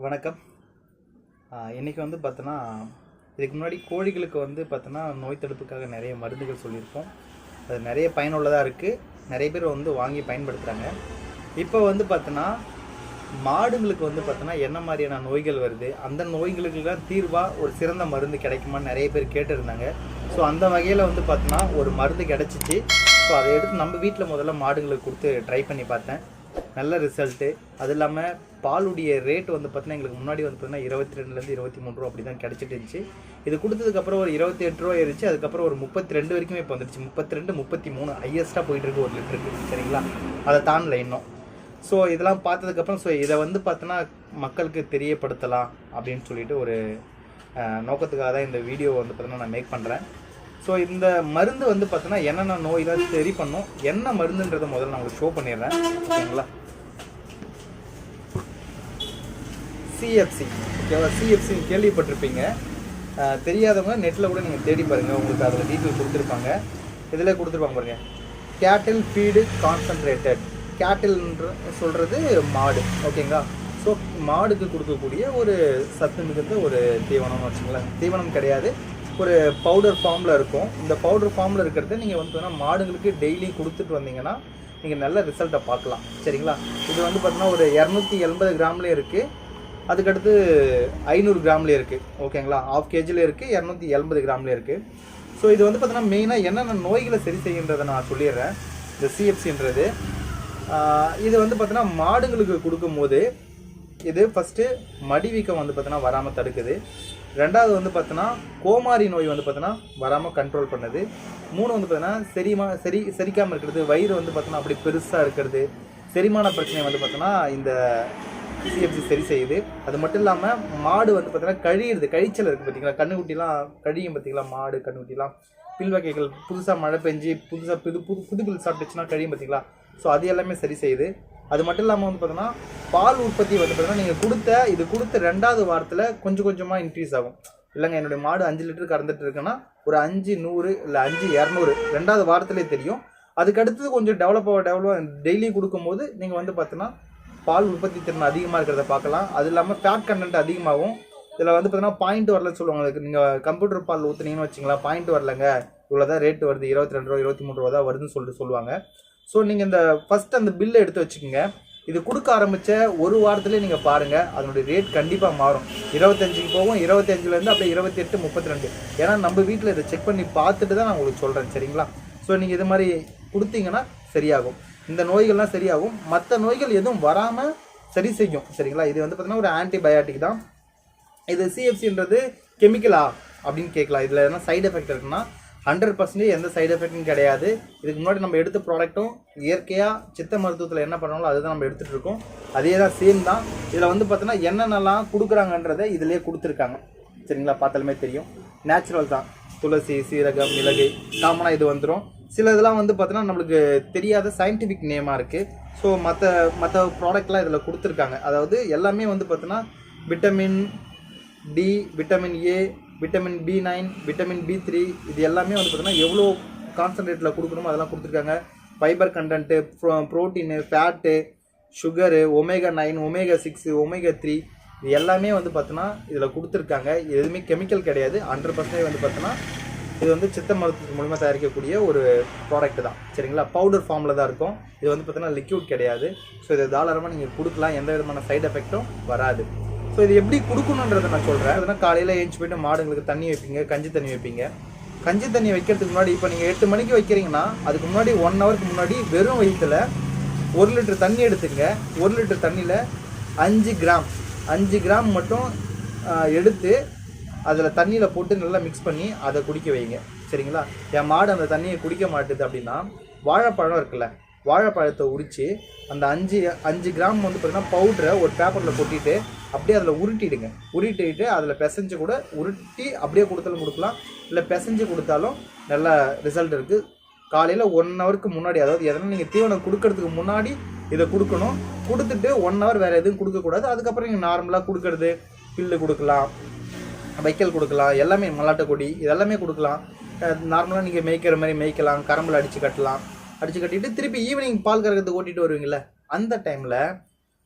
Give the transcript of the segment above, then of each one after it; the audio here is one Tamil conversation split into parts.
வணக்கம். இன்றைக்கி வந்து பார்த்தோன்னா, இதுக்கு முன்னாடி கோழிகளுக்கு வந்து பார்த்தோன்னா நோய் தடுப்புக்காக நிறைய மருந்துகள் சொல்லியிருக்கோம். அது நிறைய பயனுள்ளதாக இருக்குது. நிறைய பேர் வந்து வாங்கி பயன்படுத்துகிறாங்க. இப்போ வந்து பார்த்தோன்னா, மாடுங்களுக்கு வந்து பார்த்தோன்னா என்ன மாதிரியான நோய்கள் வருது, அந்த நோய்களுக்கெல்லாம் தீர்வாக ஒரு சிறந்த மருந்து கிடைக்குமான்னு நிறைய பேர் கேட்டிருந்தாங்க. ஸோ அந்த வகையில் வந்து பார்த்தோன்னா ஒரு மருந்து கிடச்சிச்சு. ஸோ அதை எடுத்து நம்ம வீட்டில் முதல்ல மாடுங்களுக்கு கொடுத்து ட்ரை பண்ணி பார்த்தேன். நல்ல ரிசல்ட்டு. அது இல்லாமல் பாலுடைய ரேட் வந்து பார்த்தீங்கன்னா எங்களுக்கு முன்னாடி வந்து பார்த்தீங்கன்னா 22லேருந்து 23 ரூபா அப்படி தான் கிடச்சிட்டு இருந்துச்சு. இது கொடுத்ததுக்கப்புறம் ஒரு 28 ரூபா ஏறிச்சு. அதுக்கப்புறம் ஒரு 32 வரைக்குமே இப்போ வந்துடுச்சு. 32, 33 ஹையஸ்ட்டாக போயிட்டுருக்கு ஒரு லிட்டருக்கு. சரிங்களா, அதை தாண்டல இன்னும். ஸோ இதெல்லாம் பார்த்ததுக்கப்புறம் இதை வந்து பார்த்தோன்னா மக்களுக்கு தெரியப்படுத்தலாம் அப்படின்னு சொல்லிட்டு ஒரு நோக்கத்துக்காக தான் இந்த வீடியோ வந்து பார்த்தீங்கன்னா நான் மேக் பண்ணுறேன். ஸோ இந்த மருந்து வந்து பார்த்தோன்னா என்னென்ன நோய் தான் சரி பண்ணும், என்ன மருந்துன்றதை முதல்ல நான் உங்களுக்கு ஷோ பண்ணிடுறேன். ஓகேங்களா, சிஎஃப்சி. ஓகேவா, சிஎஃப்சின்னு கேள்விப்பட்டிருப்பீங்க. தெரியாதவங்க நெட்டில் கூட நீங்கள் தேடி பாருங்கள், உங்களுக்கு அதில் டீட்டெயில் கொடுத்துருப்பாங்க. இதில் கொடுத்துருப்பாங்க பாருங்கள், கேட்டில் ஃபீடு கான்சன்ட்ரேட்டட். கேட்டில்ன்ற சொல்கிறது மாடு. ஓகேங்களா, ஸோ மாடுக்கு கொடுக்கக்கூடிய ஒரு சத்து மிகுந்த ஒரு தீவனம்னு வச்சுங்களேன். தீவனம் கிடையாது, ஒரு பவுடர் ஃபார்மில் இருக்கும். இந்த பவுடர் ஃபார்மில் இருக்கிறத நீங்கள் வந்து மாடுங்களுக்கு டெய்லி கொடுத்துட்டு வந்தீங்கன்னா நீங்கள் நல்ல ரிசல்ட்டை பார்க்கலாம். சரிங்களா, இது வந்து பார்த்தீங்கன்னா ஒரு 280 கிராம்லேயே இருக்குது. அதுக்கடுத்து 500 கிராம்லேயே இருக்குது. ஓகேங்களா, 1/2 kgல இருக்குது, 280 கிராம்லேயே இருக்குது. ஸோ இது வந்து பார்த்தீங்கன்னா மெயினாக என்னென்ன நோய்களை சரி செய்கின்றதை நான் சொல்லிடுறேன். இந்த சிஎஃப்சின்றது இது வந்து பார்த்தீங்கன்னா மாடுங்களுக்கு கொடுக்கும்போது இது ஃபஸ்ட்டு மடிவீக்கம் வந்து பார்த்தீங்கன்னா வராமல் தடுக்குது. ரெண்டாவது வந்து பார்த்தோன்னா கோமாரி நோய் வந்து பார்த்தோன்னா வராமல் கண்ட்ரோல் பண்ணுது. 3 வந்து பார்த்தோன்னா செரிக்காமல் இருக்கிறது, வயிறு வந்து பார்த்தோன்னா அப்படி பெருசாக இருக்கிறது, செரிமான பிரச்சனை வந்து பார்த்தோன்னா இந்த சிஎஃப்சி சரி செய்யுது. அது மட்டும் இல்லாமல் மாடு வந்து பார்த்தோன்னா கழியிறது, கழிச்சல் இருக்குது பார்த்தீங்களா, கண்ணுக்குட்டிலாம் கழியும் பார்த்தீங்களா, மாடு கண்ணுக்குட்டிலாம் பில் வகைகள் புதுசாக மழை பெஞ்சு புதுசாக புது பில் சாப்பிட்டுச்சுன்னா கழியும் பார்த்தீங்களா. ஸோ அது எல்லாமே சரி செய்யுது. அது மட்டும் இல்லாமல் வந்து பார்த்தோன்னா பால் உற்பத்தி வந்து பார்த்தோன்னா நீங்கள் கொடுத்த 2வது வாரத்தில் கொஞ்சம் கொஞ்சமாக இன்க்ரீஸ் ஆகும். இல்லைங்க, என்னுடைய மாடு 5 லிட்டர் கறந்துட்டு இருக்குன்னா ஒரு 500 இல்லை 5200 2வது வாரத்திலே தெரியும். அதுக்கடுத்தது கொஞ்சம் டெவலப் டெய்லி கொடுக்கும்போது நீங்கள் வந்து பார்த்தோன்னா பால் உற்பத்தி திறன் அதிகமாக இருக்கிறத பார்க்கலாம். அது இல்லாமல் ஃபேட் கண்டென்ட் அதிகமாகும். இதில் வந்து பார்த்தீங்கன்னா பாயிண்ட் வரலன்னு சொல்லுவாங்க. நீங்கள் கம்ப்யூட்டர் பால் ஊற்றுனீங்கன்னு வச்சிங்களா, பாயிண்ட் வரலங்க, இவ்வளோ தான் ரேட்டு வருது, 22 ரூபா 23 ரூபா தான் வருதுன்னு சொல்லுவாங்க. ஸோ நீங்கள் இந்த ஃபஸ்ட்டு அந்த பில்லை எடுத்து வச்சுக்கோங்க. இது கொடுக்க ஆரம்பித்த ஒரு வாரத்துலேயே நீங்கள் பாருங்கள், அதனுடைய ரேட் கண்டிப்பாக மாறும். 25க்கு போகும், 25லேருந்து அப்படியே 28, 32. ஏன்னா நம்ம வீட்டில் இதை செக் பண்ணி பார்த்துட்டு தான் நான் உங்களுக்கு சொல்கிறேன். சரிங்களா, ஸோ நீங்கள் இது மாதிரி கொடுத்தீங்கன்னா சரியாகும். இந்த நோய்கள்லாம் சரியாகும். மற்ற நோய்கள் எதுவும் வராமல் சரி செய்யும். சரிங்களா, இது வந்து பார்த்தீங்கன்னா ஒரு ஆன்டிபயாட்டிக் தான். இது சிஎஃப்சின்றது கெமிக்கலா அப்படின்னு கேட்கலாம். இதில் எதனா சைடு எஃபெக்ட் இருக்குன்னா 100% எந்த சைடு எஃபெக்டும் கிடையாது. இதுக்கு முன்னாடி நம்ம எடுத்த ப்ராடக்ட்டும் இயற்கையாக சித்த மருத்துவத்தில் என்ன பண்ணாலும் அதுதான் நம்ம எடுத்துகிட்டு இருக்கோம். அதே தான், சேம் தான். இதில் வந்து பார்த்தோன்னா என்னென்னலாம் கொடுக்குறாங்கன்றதை இதிலே கொடுத்துருக்காங்க. சரிங்களா, பார்த்தாலுமே தெரியும். நேச்சுரல் தான். துளசி, சீரகம், மிளகு காமனாக இது வந்துடும். சில இதெல்லாம் வந்து பார்த்தோன்னா நம்மளுக்கு தெரியாத சயின்டிஃபிக் நேமாக இருக்குது. ஸோ மற்ற ப்ராடக்ட்லாம் இதில் கொடுத்துருக்காங்க. அதாவது எல்லாமே வந்து பார்த்தோன்னா vitamin D, vitamin A, vitamin B9, vitamin B3 இது எல்லாமே வந்து பார்த்தீங்கன்னா எவ்வளோ கான்சன்ட்ரேட்டில் கொடுக்கணுமோ அதெல்லாம் கொடுத்துருக்காங்க. Fibre content, protein, fat, sugar, omega-9, omega-6, omega-3 இது எல்லாமே வந்து பார்த்தோன்னா இதில் கொடுத்துருக்காங்க. எதுவுமே கெமிக்கல் கிடையாது. 100% வந்து பார்த்தோன்னா இது வந்து சித்த மருத்துவ மூலமாக தயாரிக்கக்கூடிய ஒரு ப்ராடக்ட் தான். சரிங்களா, பவுடர் ஃபார்மில் தான் இருக்கும். இது வந்து பார்த்தோன்னா லிக்யூட் கிடையாது. ஸோ இதை தாராளமாக நீங்கள் கொடுக்கலாம், எந்த விதமான சைடு எஃபெக்டும் வராது. ஸோ இது எப்படி கொடுக்கணுன்றதை நான் சொல்கிறேன். அதனால் காலையில் ஏஞ்சி போய்ட்டு மாடுங்களுக்கு தண்ணி வைப்பீங்க, கஞ்சி தண்ணி வைப்பீங்க. கஞ்சி தண்ணி வைக்கிறதுக்கு முன்னாடி இப்போ நீங்கள் 8 மணிக்கு வைக்கிறீங்கன்னா அதுக்கு முன்னாடி 1 ஹவருக்கு முன்னாடி வெறும் வயிற்றில் 1 லிட்டர் தண்ணி எடுத்துங்க. 1 லிட்டர் தண்ணியில் 5 கிராம் மட்டும் எடுத்து அதில் தண்ணியில் போட்டு நல்லா மிக்ஸ் பண்ணி அதை குடிக்க வைங்க. சரிங்களா, என் மாடு அந்த தண்ணியை குடிக்க மாட்டுது அப்படின்னா வாழைப்பழம் இருக்குல்ல, வாழைப்பழத்தை உரித்து அந்த 5 கிராம் வந்து பார்த்தீங்கன்னா பவுடரை ஒரு பேப்பரில் கொட்டிட்டு அப்படியே அதில் உருட்டிட்டு அதில் பிசைஞ்சு கூட உருட்டி அப்படியே கொடுத்தாலும் கொடுக்கலாம், இல்லை பிசைஞ்சு கொடுத்தாலும் நல்ல ரிசல்ட் இருக்குது. காலையில் 1 ஹவருக்கு முன்னாடி, அதாவது எதனா நீங்கள் தீவனம் கொடுக்கறதுக்கு முன்னாடி இதை கொடுக்கணும். கொடுத்துட்டு 1 ஹவர் வேறு எதுவும் கொடுக்கக்கூடாது. அதுக்கப்புறம் நீங்கள் நார்மலாக கொடுக்கறது பில்லு கொடுக்கலாம், வைக்கல் கொடுக்கலாம், எல்லாமே மல்லாட்டை கொடி இதெல்லாமே கொடுக்கலாம். நார்மலாக நீங்கள் மேய்க்கிற மாதிரி மேய்க்கலாம், கரம்பில் அடித்து கட்டிட்டு திருப்பி ஈவினிங் பால் கறக்கிறதுக்கு ஓட்டிகிட்டு வருவீங்களே, அந்த டைமில்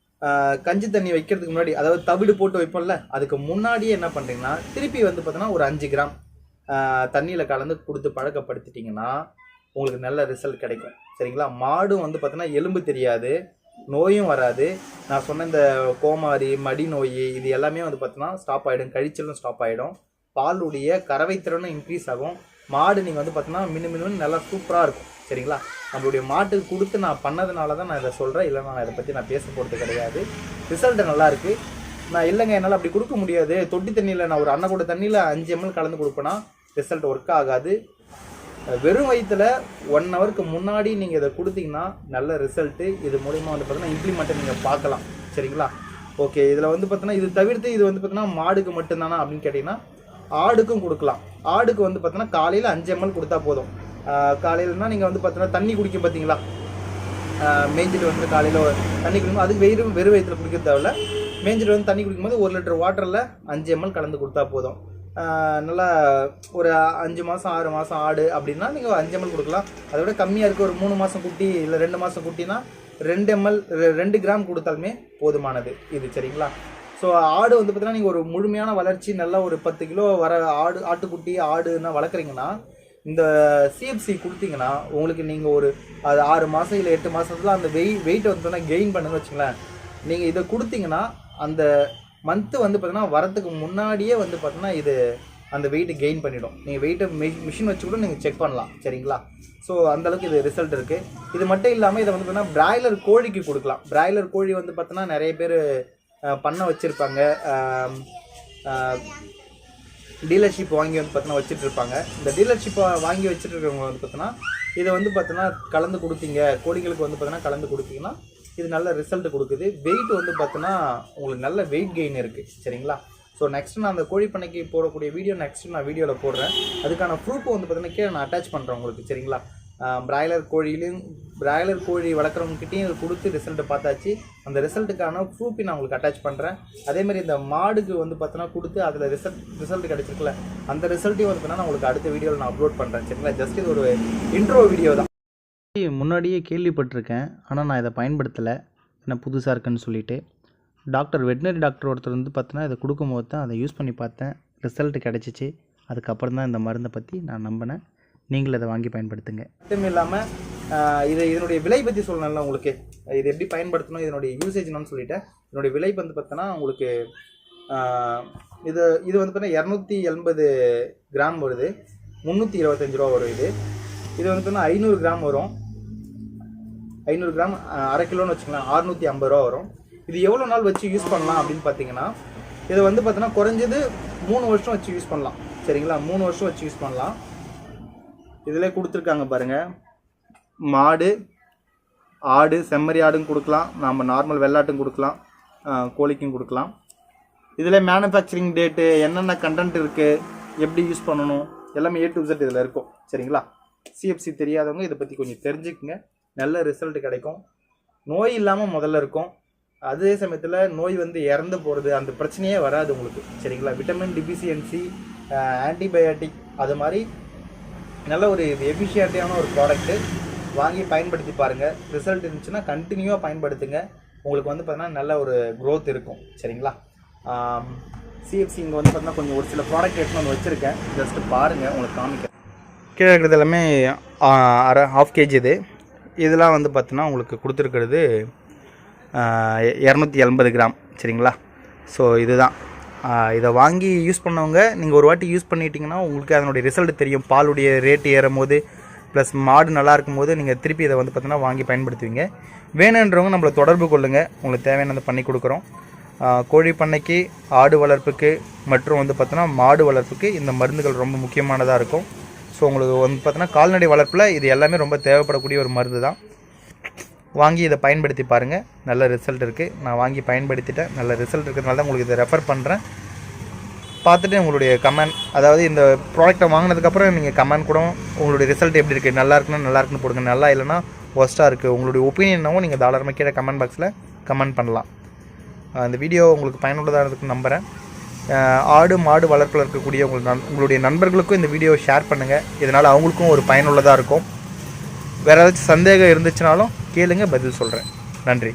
கஞ்சி தண்ணி வைக்கிறதுக்கு முன்னாடி, அதாவது தவிடு போட்டு வைப்போம்ல, அதுக்கு முன்னாடியே என்ன பண்ணுறீங்கன்னா திருப்பி வந்து பார்த்தீங்கன்னா ஒரு 5 கிராம் தண்ணியில் கலந்து கொடுத்து பழக்கப்படுத்திட்டிங்கன்னா உங்களுக்கு நல்ல ரிசல்ட் கிடைக்கும். சரிங்களா? மாடும் வந்து பார்த்தீங்கன்னா எலும்பு தெரியாது, நோயும் வராது. நான் சொன்ன இந்த கோமாரி, மடி நோய் இது எல்லாமே வந்து பார்த்தீங்கன்னா ஸ்டாப் ஆகிடும். கழிச்சலும் ஸ்டாப் ஆகிடும். பாலுடைய கறவைத்திறனும் இன்க்ரீஸ் ஆகும். மாடு நீங்கள் வந்து பார்த்தீங்கன்னா மின்னு நல்லா சூப்பராக இருக்கும். சரிங்களா? நம்மளுடைய மாட்டுக்கு கொடுத்து நான் பண்ணதுனால தான் நான் இதை சொல்கிறேன். இல்லைன்னா நான் இதை பற்றி நான் பேச போகிறது கிடையாது. ரிசல்ட்டு நல்லாயிருக்கு. நான் இல்லைங்க என்னால் அப்படி கொடுக்க முடியாது, தொட்டி தண்ணியில் நான் ஒரு அன்னக்கூட தண்ணியில் 5 ml கலந்து கொடுப்பேன்னா ரிசல்ட் ஒர்க் ஆகாது. வெறும் வயிற்றுல 1 ஹவருக்கு முன்னாடி நீங்கள் இதை கொடுத்தீங்கன்னா நல்ல ரிசல்ட்டு. இது மூலிமா வந்து பார்த்தீங்கன்னா இம்ப்ளிமெண்ட்டை நீங்கள் பார்க்கலாம். சரிங்களா? ஓகே. இதில் வந்து பார்த்தீங்கன்னா இது தவிர்த்து இது வந்து பார்த்தீங்கன்னா மாடுக்கு மட்டும்தானா அப்படின்னு கேட்டிங்கன்னா ஆடுக்கும் கொடுக்கலாம். ஆடுக்கு வந்து பார்த்தீங்கன்னா காலையில் 5 ml கொடுத்தா போதும். காலையிலனா நீங்கள் வந்து பார்த்தீங்கன்னா தண்ணி குடிக்கும் பார்த்தீங்களா, மேய்ஞ்சிட்டு வந்து காலையில் தண்ணி குடிக்கும்போது அதுக்கு வெறும் வயிற்றுல குடிக்க தேவையில்ல. மேய்ஞ்சிட்டு வந்து தண்ணி குடிக்கும்போது 1 லிட்டர் வாட்டரில் 5 ml கலந்து கொடுத்தா போதும். நல்லா ஒரு 5 மாதம் 6 மாதம் ஆடு அப்படின்னா நீங்கள் 5 ml கொடுக்கலாம். அதை விட கம்மியாக இருக்க ஒரு 3 மாதம் குட்டி இல்லை 2 மாதம் குட்டினா 2 ml 2 கிராம் கொடுத்தாலுமே போதுமானது இது. சரிங்களா? ஸோ ஆடு வந்து பார்த்தீங்கன்னா நீங்கள் ஒரு முழுமையான வளர்ச்சி நல்லா ஒரு 10 கிலோ வர ஆட்டுக்குட்டி ஆடுன்னா வளர்க்குறீங்கன்னா இந்த சிஎஃப்சி கொடுத்தீங்கன்னா உங்களுக்கு நீங்கள் ஒரு அது 6 மாதம் இல்லை 8 மாதத்துல அந்த வெயிட்டை வந்து பார்த்தீங்கன்னா கெயின் பண்ணுன்னு வச்சுங்களேன். நீங்கள் இதை கொடுத்தீங்கன்னா அந்த மந்த்து வந்து பார்த்தீங்கன்னா வரத்துக்கு முன்னாடியே வந்து பார்த்தீங்கன்னா இது அந்த வெயிட்டு கெயின் பண்ணிடும். நீங்கள் வெயிட்டை மிஷின் வச்சு கூட நீங்கள் செக் பண்ணலாம். சரிங்களா? ஸோ அந்தளவுக்கு இது ரிசல்ட் இருக்குது. இது மட்டும் இல்லாமல் இதை வந்து பார்த்தீங்கன்னா பிராய்லர் கோழிக்கு கொடுக்கலாம். பிராய்லர் கோழி வந்து பார்த்தீங்கன்னா நிறைய பேர் பண்ண வச்சுருப்பாங்க, டீலர்ஷிப் வாங்கி வந்து பார்த்தீங்கன்னா வச்சுட்ருப்பாங்க. இந்த டீலர்ஷிப்பை வாங்கி வச்சுட்டு இருக்கவங்க வந்து பார்த்தீங்கன்னா இதை வந்து பார்த்தீங்கன்னா கலந்து கொடுத்தீங்க, கோழிகளுக்கு வந்து பார்த்தீங்கன்னா கலந்து கொடுத்தீங்கன்னா இது நல்ல ரிசல்ட் கொடுக்குது. வெயிட் வந்து பார்த்தீங்கன்னா உங்களுக்கு நல்ல வெயிட் கெயின் இருக்குது. சரிங்களா? ஸோ நெக்ஸ்ட்டு நான் அந்த கோழி பண்ணைக்கு போடக்கூடிய வீடியோ நெக்ஸ்ட்டு நான் வீடியோவில் போடுறேன். அதுக்கான ப்ரூஃப் வந்து பார்த்தீங்கன்னா கீழே நான் அட்டாச் பண்ணுறேன் உங்களுக்கு. சரிங்களா? பிராய்லர் கோழி வளர்க்குறவங்ககிட்டையும் இது கொடுத்து ரிசல்ட்டை பார்த்தாச்சு. அந்த ரிசல்ட்டுக்கான ப்ரூஃபை நான் உங்களுக்கு அட்டாச் பண்ணுறேன். அதேமாதிரி இந்த மாடுக்கு வந்து பார்த்தீங்கன்னா கொடுத்து அதில் ரிசல்ட் கிடச்சிருக்குல்ல, அந்த ரிசல்ட்டையும் வந்து பார்த்தீங்கன்னா நான் உங்களுக்கு அடுத்த வீடியோவில் நான் அப்லோட் பண்ணுறேன். சரிங்களா? ஜஸ்ட் இது ஒரு இன்ட்ரோ வீடியோ தான். முன்னாடியே கேள்விப்பட்டிருக்கேன், ஆனால் நான் இதை பயன்படுத்தலை, என்ன புதுசாக இருக்குன்னு சொல்லிட்டு. வெட்டினரி டாக்டர் ஒருத்தர் வந்து பார்த்தீங்கன்னா இதை கொடுக்கும்போது தான் அதை யூஸ் பண்ணி பார்த்தேன், ரிசல்ட்டு கிடச்சிச்சு. அதுக்கப்புறம் தான் இந்த மருந்தை பற்றி நான் நம்பினேன். நீங்களும் இதை வாங்கி பயன்படுத்துங்க. மட்டும் இல்லாமல் இதனுடைய விலை பற்றி சொல்லணும்ல உங்களுக்கு, இது எப்படி பயன்படுத்தணும், இதனுடைய யூசேஜ் என்னன்னு சொல்லிட்டேன். இதனுடைய விலை வந்து பார்த்தோன்னா உங்களுக்கு இது வந்து பார்த்தீங்கன்னா 280 கிராம் வருது, 325 ரூபா வரும். இது வந்து பார்த்தீங்கன்னா 500 கிராம் வரும். 500 கிராம் அரை கிலோன்னு வச்சுக்கலாம், 650 ரூபா வரும். இது எவ்வளோ நாள் வச்சு யூஸ் பண்ணலாம் அப்படின்னு பார்த்தீங்கன்னா இதை வந்து பார்த்தீங்கன்னா குறைஞ்சது 3 வருஷம் வச்சு யூஸ் பண்ணலாம். சரிங்களா? 3 வருஷம் வச்சு யூஸ் பண்ணலாம். இதில் கொடுத்துருக்காங்க பாருங்கள், மாடு ஆடு செம்மறி ஆடும் கொடுக்கலாம், நம்ம நார்மல் வெள்ளாட்டும் கொடுக்கலாம், கோழிக்கும் கொடுக்கலாம். இதில் மேனுஃபேக்சரிங் டேட்டு, என்னென்ன கண்டென்ட் இருக்குது, எப்படி யூஸ் பண்ணணும், எல்லாமே A to Z இதில் இருக்கும். சரிங்களா? சிஎஃப்சி தெரியாதவங்க இதை பற்றி கொஞ்சம் தெரிஞ்சுக்குங்க. நல்ல ரிசல்ட் கிடைக்கும். நோய் இல்லாமல் முதல்ல இருக்கும். அதே சமயத்தில் நோய் வந்து இறந்து போகிறது அந்த பிரச்சனையே வராது உங்களுக்கு. சரிங்களா? விட்டமின் டிஃபிஷியன்சி, ஆன்டிபயோட்டிக், அது மாதிரி நல்ல ஒரு எஃபிஷியன்ட்டான ஒரு ப்ராடக்ட்டு. வாங்கி பயன்படுத்தி பாருங்கள். ரிசல்ட் இருந்துச்சுன்னா கண்டினியூவாக பயன்படுத்துங்க. உங்களுக்கு வந்து பார்த்தீங்கன்னா நல்ல ஒரு க்ரோத் இருக்கும். சரிங்களா? சிஎஃப்சி இங்கே வந்து பார்த்தீங்கன்னா கொஞ்சம் ஒரு சில ப்ராடக்ட் எடுத்து வந்து வச்சுருக்கேன், ஜஸ்ட்டு பாருங்கள், உங்களுக்கு காமிக்கிறேன். கீழே இருக்கிறது எல்லாமே ½ kg. இதெல்லாம் வந்து பார்த்தீங்கன்னா உங்களுக்கு கொடுத்துருக்கிறது 280 கிராம். சரிங்களா? ஸோ இதுதான். இதை வாங்கி யூஸ் பண்ணவங்க நீங்கள் ஒரு வாட்டி யூஸ் பண்ணிட்டீங்கன்னா உங்களுக்கு அதனுடைய ரிசல்ட் தெரியும். பாலுடைய ரேட்டு ஏறும் போது ப்ளஸ் மாடு நல்லா இருக்கும் போது நீங்கள் திருப்பி இதை வந்து பார்த்தீங்கன்னா வாங்கி பயன்படுத்துவீங்க. வேணுன்றவங்க நம்மளை தொடர்பு கொள்ளுங்கள், உங்களுக்கு தேவையானதை பண்ணி கொடுக்குறோம். கோழி பண்ணைக்கு, ஆடு வளர்ப்புக்கு மற்றும் வந்து பார்த்தோன்னா மாடு வளர்ப்புக்கு இந்த மருந்துகள் ரொம்ப முக்கியமானதாக இருக்கும். ஸோ உங்களுக்கு வந்து பார்த்தோன்னா கால்நடை வளர்ப்பில் இது எல்லாமே ரொம்ப தேவைப்படக்கூடிய ஒரு மருந்து தான். வாங்கி இதை பயன்படுத்தி பாருங்கள், நல்ல ரிசல்ட் இருக்குது. நான் வாங்கி பயன்படுத்திட்டேன், நல்ல ரிசல்ட் இருக்கிறதுனால தான் உங்களுக்கு இதை ரெஃபர் பண்ணுறேன். பார்த்துட்டு உங்களுடைய கமெண்ட், அதாவது இந்த ப்ராடக்ட்டை வாங்கினதுக்கப்புறம் நீங்கள் கமெண்ட் கூட உங்களுடைய ரிசல்ட் எப்படி இருக்குது, நல்லா இருக்குன்னா நல்லா இருக்குன்னு போடுங்க, நல்லா இல்லைனா ஒஸ்ட்டாக இருக்குது, உங்களுடைய ஒப்பீனியனாகவும் நீங்கள் தாராளமாக கீழே கமெண்ட் பாக்ஸில் கமெண்ட் பண்ணலாம். இந்த வீடியோ உங்களுக்கு பயனுள்ளதாக இருக்குன்னு நம்புகிறேன். ஆடு மாடு வளர்ப்பில் இருக்கக்கூடிய உங்களுடைய நண்பர்களுக்கும் இந்த வீடியோவை ஷேர் பண்ணுங்கள். இதனால் அவங்களுக்கும் ஒரு பயனுள்ளதாக இருக்கும். வேறு ஏதாச்சும் சந்தேகம் இருந்துச்சுனாலும் கேளுங்க, பதில் சொல்கிறேன். நன்றி.